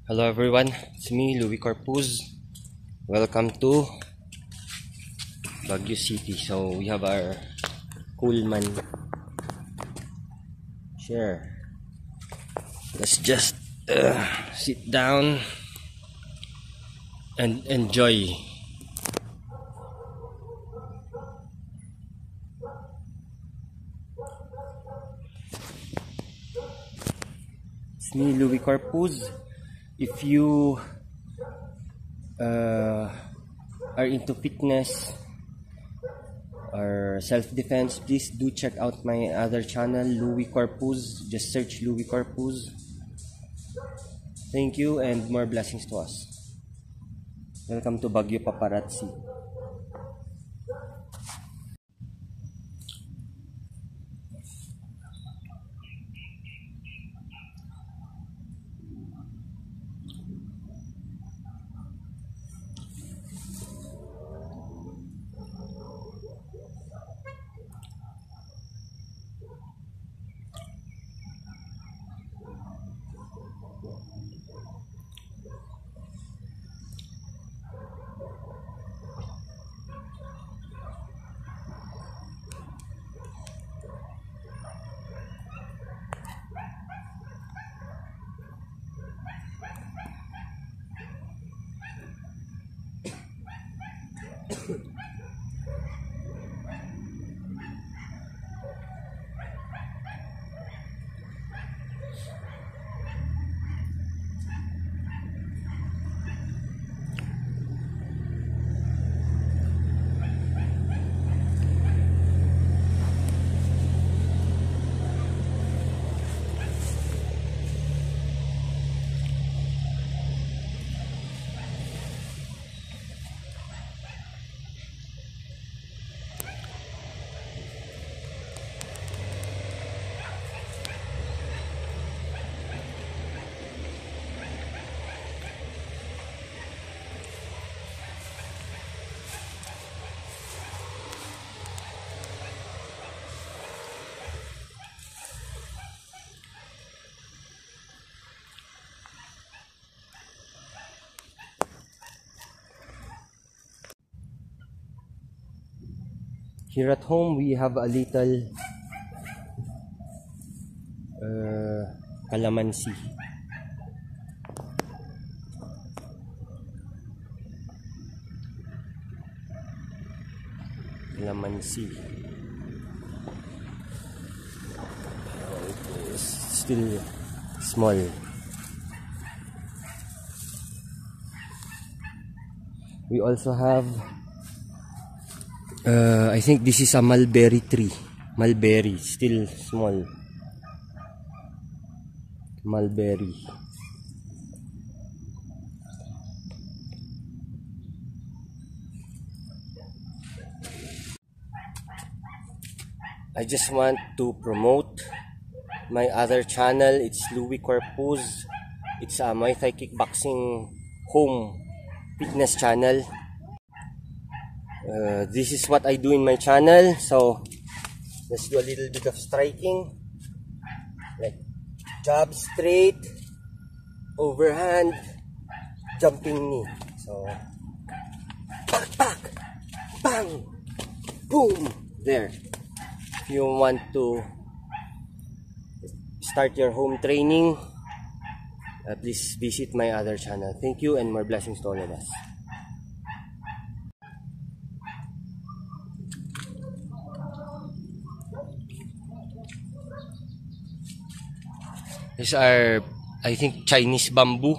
Hello everyone, it's me, Louis Corpuz. Welcome to Baguio City. So we have our Coolman chair. Let's just sit down and enjoy. It's me, Louis Corpuz. If you are into fitness or self-defense, please do check out my other channel, Louis Corpuz. Just search Louis Corpuz. Thank you and more blessings to us. Welcome to Baguio Paparazzi. Here at home, we have a little calamansi. Calamansi. It is still small. We also have I think this is a mulberry tree. Mulberry, still small. Mulberry. I just want to promote my other channel. It's Louis Corpuz. It's a Muay Thai kickboxing home fitness channel. This is what I do in my channel. So let's do a little bit of striking, like jab straight, overhand, jumping knee. So pak pak, bang, boom. There. If you want to start your home training, please visit my other channel. Thank you and more blessings to all of us. These are, I think, Chinese bamboo.